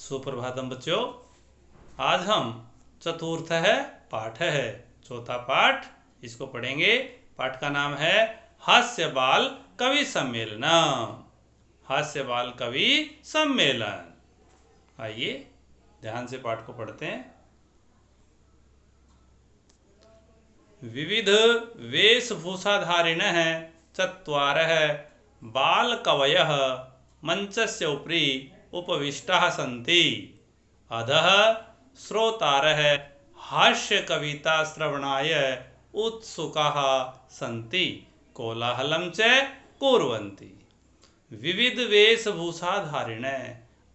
सुप्रभातम बच्चों। आज हम चतुर्थ है पाठ है चौथा पाठ इसको पढ़ेंगे। पाठ का नाम है हास्य बाल कवि सम्मेलन। हास्य बाल कवि सम्मेलन। आइए ध्यान से पाठ को पढ़ते हैं। विविध वेशभूषाधारिणः चत्वारः बालकवयः मंचस्य उपरि उपविष्टाः सन्ति। अधः श्रोतारः हास्यकविता श्रवणाय उत्सुकाः सन्ति, कोलाहलं च कुर्वन्ति। विविध वेशभूषाधारिण,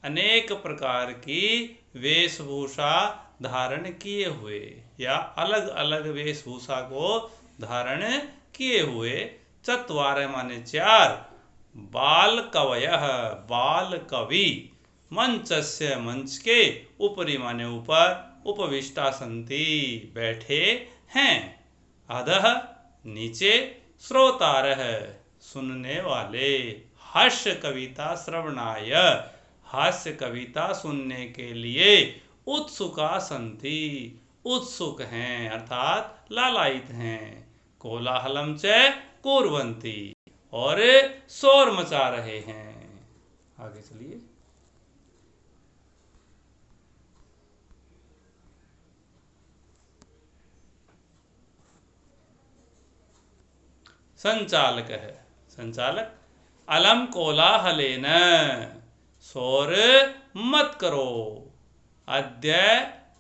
अनेक प्रकार की वेशभूषा धारण किए हुए या अलग अलग वेशभूषा को धारण किए हुए, चत्वार माने चार, बाल कवयः बाल कवि, मंचस्य मंच के, ऊपरी माने ऊपर, उपविष्टा संति बैठे हैं, अधः नीचे, श्रोतारः सुनने वाले, हास्य कविता श्रवणाय हास्य कविता सुनने के लिए, उत्सुका संति उत्सुक हैं अर्थात लालायित हैं, कोलाहलम च कुर्वन्ति और शोर मचा रहे हैं। आगे चलिए। संचालक है, संचालक, अलम कोलाहलेन, शोर मत करो, अद्य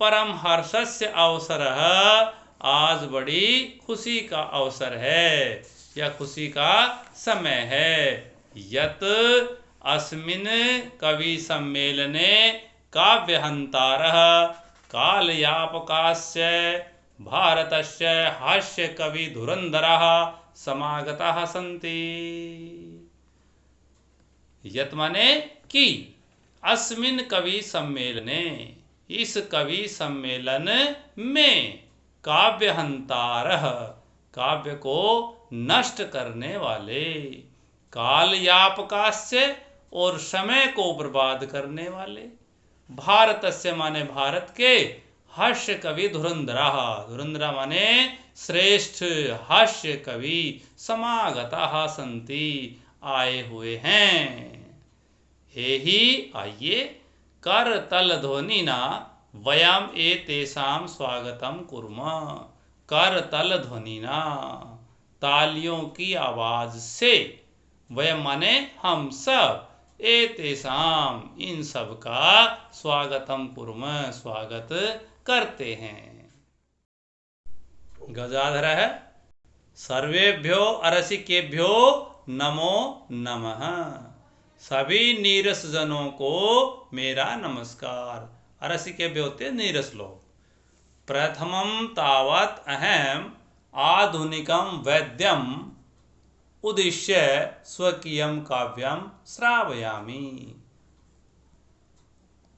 परम हर्षस्य अवसरः, आज बड़ी खुशी का अवसर है या खुशी का समय है। यत अस्मिन् कवि सम्मेलने काव्यहंतारः कालयापकास्य भारतस्य हास्य कवि धुरंधरः समागताः सन्ति। यत माने कि, अस्मिन् कवि सम्मेलने, इस कवि सम्मेलन में, काव्यहंतारः काव्य को नष्ट करने वाले, कालयापकास्य और समय को बर्बाद करने वाले, भारतस्य माने भारत के, हास्य कवि धुरंधरः, धुरंधर माने श्रेष्ठ हास्य कवि, समागताः सन्ति आए हुए हैं। हे ही आइए, कर तल ध्वनिना वयम एतेषां स्वागतम कुर्मः। कर तल ध्वनिना, तालियों की आवाज से, वयम माने हम सब, एतेषां इन सब का, स्वागतम कुर्मः स्वागत करते हैं। गजाधर है, सर्वेभ्यो अरसिकेभ्यो नमो नमः। सभी नीरस जनों को मेरा नमस्कार। अरसिकेभ्यो होते नीरस लोग। प्रथमं तावत् अहम आधुनिकं वैद्यम उद्दिश्य स्वकीयं काव्यं श्रावयामि।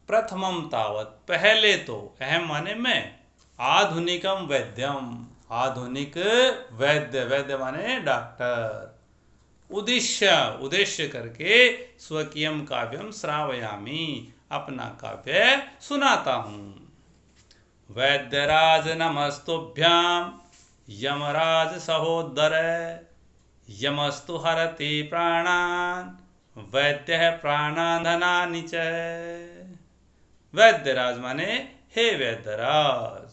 प्रथमं तावत् पहले तो, अहम माने मैं, आधुनिकम वैद्यम आधुनिक वैद्य, वैद्य माने डॉक्टर, उद्देश्य उद्देश्य करके, स्वकीयम काव्यम श्रावयामि अपना काव्य सुनाता हूँ। वैद्यराज नमस्तुभ्याम यमराज सहोदर, यमस्तु हरति प्राणान वैद्य प्राणान धनानि च। वैद्यराज माने हे वैद्यराज,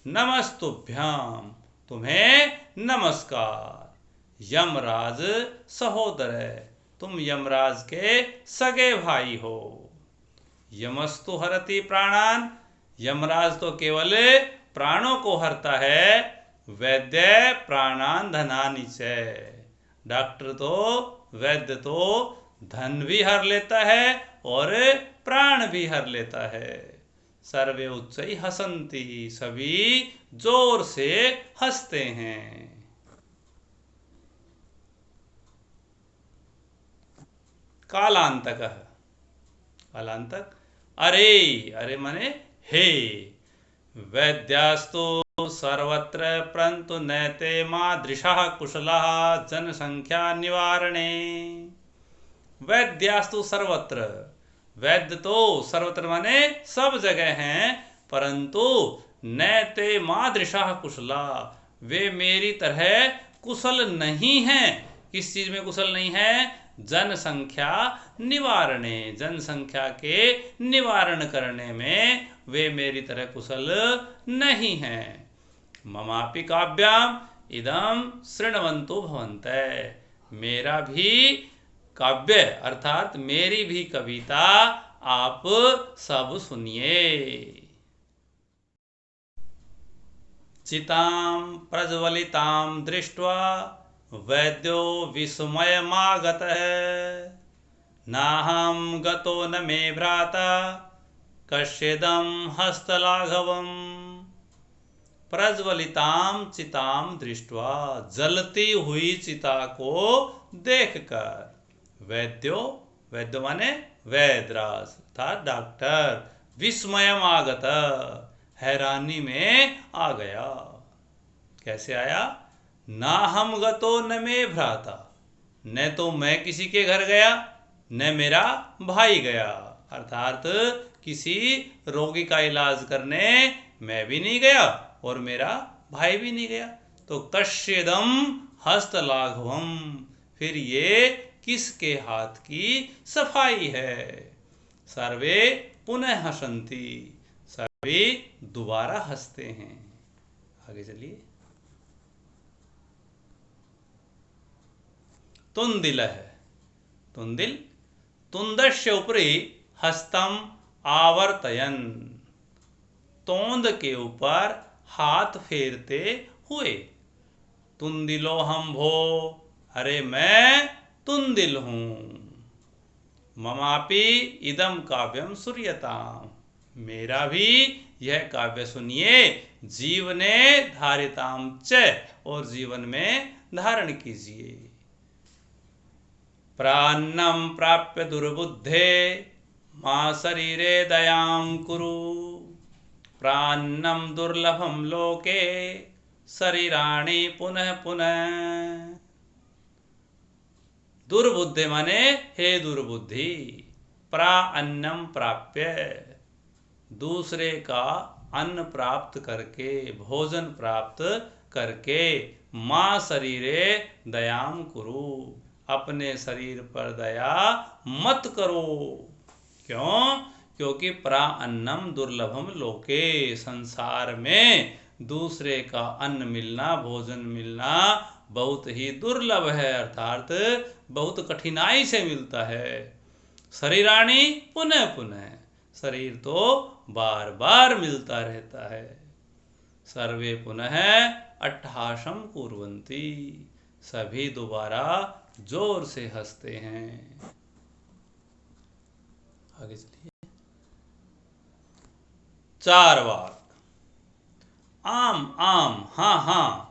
नमस्तुभ्याम तुम्हें नमस्कार, यमराज सहोदर है, तुम यमराज के सगे भाई हो। यमस्तु हरति प्राणान, यमराज तो केवल प्राणों को हरता है, वैद्य प्राणान धनानि च, डॉक्टर तो, वैद्य तो धन भी हर लेता है और प्राण भी हर लेता है। सर्वे उच्चै हसन्ति, सभी जोर से हंसते हैं। कालांतक, कालांतक, अरे, अरे माने हे, वैद्यास्तु सर्वत्र परन्तु नैते मादृशः कुशलः जनसंख्या निवारणे। वैद्यास्तु सर्वत्र, वैद्य तो सर्वत्र माने सब जगह हैं, परंतु न ते मादृशा कुशला, वे मेरी तरह कुशल नहीं हैं। किस चीज में कुशल नहीं है? जनसंख्या निवारणे, जनसंख्या के निवारण करने में वे मेरी तरह कुशल नहीं हैं। ममापि काव्याम इदम शृण्वन्तो भवन्तः, मेरा भी काव्य अर्थात मेरी भी कविता आप सब सुनिए। चितां प्रज्वलितां दृष्ट्वा वैद्यो विस्मयमागतः, नाहं गतो न मे भ्राता कश्चिदं हस्तलाघवम्। प्रज्वलितां चितां दृष्ट्वा, जलती हुई चिता को देखकर, वैद्यो, वैद्य माने वैदराज अर्थात डॉक्टर, विस्मयम आगत, हैरानी में आ गया। कैसे आया? ना हम गतो न मे भ्राता, न तो मैं किसी के घर गया न मेरा भाई गया, अर्थात किसी रोगी का इलाज करने मैं भी नहीं गया और मेरा भाई भी नहीं गया। तो कश्यदम हस्तलाघवम, फिर ये किसके हाथ की सफाई है? सर्वे पुनः हसंती, सभी दोबारा हंसते हैं। आगे चलिए। तुंदिल है, तुंदिल, तुंदस्य उपरि हस्तम आवर्तयन, तोंद के ऊपर हाथ फेरते हुए। तुंदिलो हम भो, अरे मैं तुंदिल हूं। ममापि इदम काव्यम सूर्यताम, मेरा भी यह काव्य सुनिए। जीवने धारिताम च, और जीवन में धारण कीजिए। प्रान्नम प्राप्य दुर्बुद्धे मां शरीरे दयां कुरु, प्रान्नम दुर्लभम लोके शरीराणि पुनः पुनः। दुर्बुद्धे माने हे दुर्बुद्धि, प्रान्नम प्राप्य, दूसरे का अन्न प्राप्त करके, भोजन प्राप्त करके, मां शरीरे दयाम कुरु, अपने शरीर पर दया मत करो। क्यों? क्योंकि प्राअन्नम दुर्लभम लोके, संसार में दूसरे का अन्न मिलना, भोजन मिलना बहुत ही दुर्लभ है, अर्थात बहुत कठिनाई से मिलता है। शरीराणि पुनः पुनः, शरीर तो बार बार मिलता रहता है। सर्वे पुनः अट्टहासम कुर्वन्ति, सभी दोबारा जोर से हंसते हैं। आगे चलिए। चार वाक। आम आम, हाँ हाँ,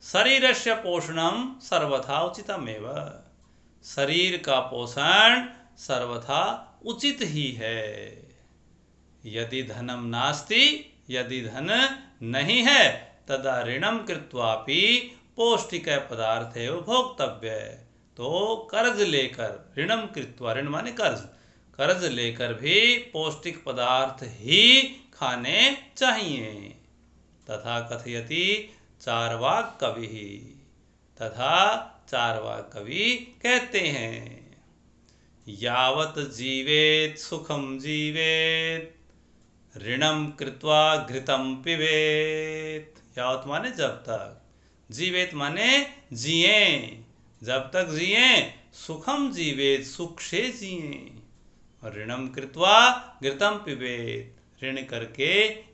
शरीरस्य पोषणम सर्वथा उचितमेव, शरीर का पोषण सर्वथा उचित ही है। यदि धनम नास्ति, यदि धन नहीं है, तदा ऋणम कृत्वापि पौष्टिक पदार्थ भोक्तव्य, तो कर्ज लेकर, ऋणम कृत्वा, ऋण माने कर्ज, कर्ज लेकर भी पौष्टिक पदार्थ ही खाने चाहिए। तथा कथयति चार्वाक कवि, तथा चार्वाक कवि कहते हैं, यावत जीवेत सुखम जीवेत ऋणम कृत्वा घृतम पिबेत। यावत माने जब तक, जीवेत माने जिए, जब तक जिए, सुखम जीवेत, सुख से जिए, और ऋणम कृत्वा घृतम पिबेत, ऋण करके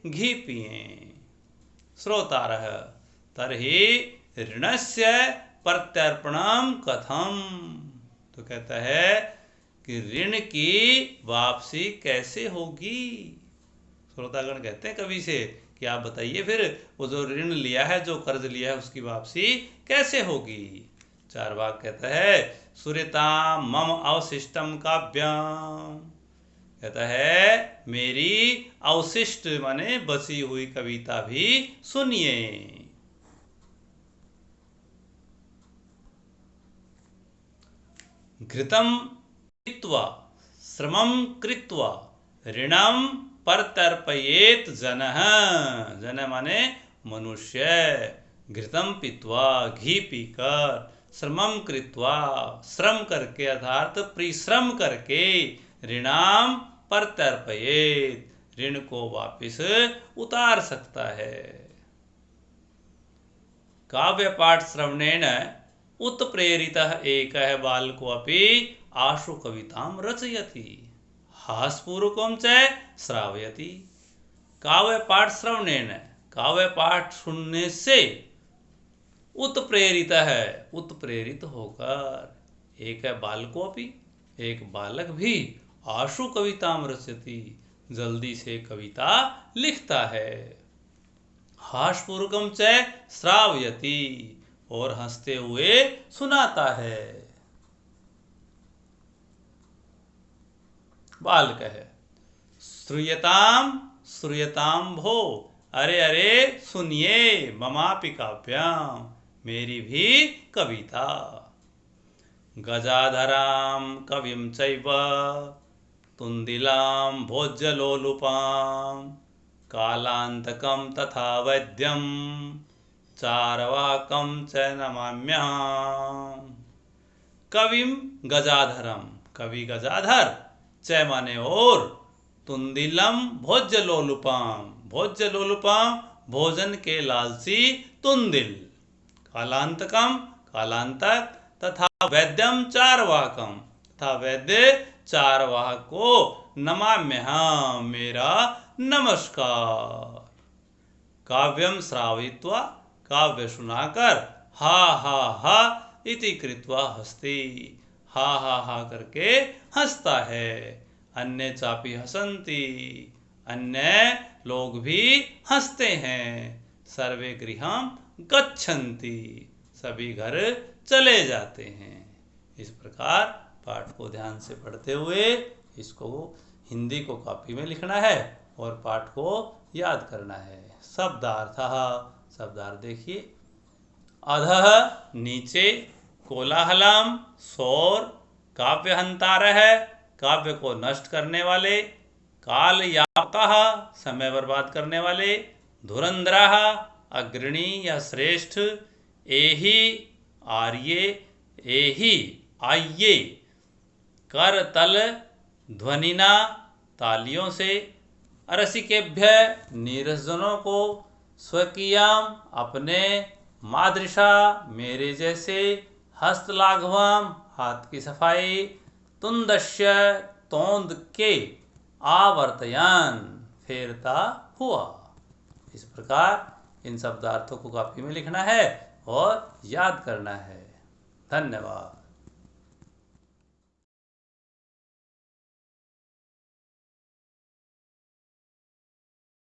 घी पिए। श्रोतारः तर्हि ऋणस्य प्रत्यर्पणम कथम, तो कहता है कि ऋण की वापसी कैसे होगी। श्रोतागण कहते हैं कवि से कि आप बताइए फिर वो जो ऋण लिया है, जो कर्ज लिया है, उसकी वापसी कैसे होगी। चार्वाक कहता है, सूर्यता मम अवशिष्टम काव्यम, कहता है मेरी अवशिष्ट माने बची हुई कविता भी सुनिए। घृतम पीत्वा श्रमं कृत्वा ऋणम परतर्पयेत जनः। जन माने मनुष्य। घृतम पीत्वा, घी पीकर, श्रमम कृत्वा, श्रम करके अर्थात परिश्रम करके, ऋणाम परतर्पयेत, ऋण को वापिस उतार सकता है। काव्य पाठ श्रवणेन उत्प्रेरितः एकः बालकोऽपि आशु कवितां रचयति, हासपूर्वकं च श्रावयति। काव्य पाठ श्रवणेन, काव्य पाठ सुनने से उत्प्रेरित है, उत्प्रेरित होकर, एक बालकोऽपि, एक बालक भी, आशु कवितां रचयति, जल्दी से कविता लिखता है। हासपूर्वकं च श्रावयति, और हंसते हुए सुनाता है। बालक है, श्रूयताम श्रूयताम भो, अरे अरे सुनिए, ममापि काव्याम, मेरी भी कविता। गजाधराम कविं चैव तुंदिलाम भोज्यलोलुपाम, कालांतकं तथा वैद्यम चारवाकं च नमाम्यहम्। कविम गजाधरम, कवि गजाधर, च माने और, तुंदिलम भोज्यलोलुपाम, भोज्यलोलुपाम भोजन के लालसी तुंदिल, कालांतकम कालांतक, तथा वैद्यम चारवाकम, तथा वैद्य चारवाक को नमाम्यहम्, मेरा नमस्कार। काव्यम श्रावयित्वा, काव्य सुनाकर, हा हा हा इति कृत्वा हस्ति, हा हा हा करके हंसता है। अन्य चापि हसन्ति, अन्य लोग भी हंसते हैं। सर्वे गृहं गच्छन्ति, सभी घर चले जाते हैं। इस प्रकार पाठ को ध्यान से पढ़ते हुए इसको हिंदी को कॉपी में लिखना है और पाठ को याद करना है। शब्दार्थः, शब्दार्थ देखिए। अधः नीचे, कोलाहलम शोर, काव्यहंतारः काव्य को नष्ट करने वाले, कालयापकः समय बर्बाद करने वाले, धुरंधरः अग्रणी या श्रेष्ठ, एहि आर्ये, एहि आइये, करतल ध्वनिना तालियों से, अरसिकेभ्य नीरसजनों को, स्वकीयाम अपने, मादृशा मेरे जैसे, हस्तलाघवम हाथ की सफाई, तुंदस्य तोंद के, आवर्तयान फेरता हुआ। इस प्रकार इन शब्दार्थों को कॉपी में लिखना है और याद करना है। धन्यवाद।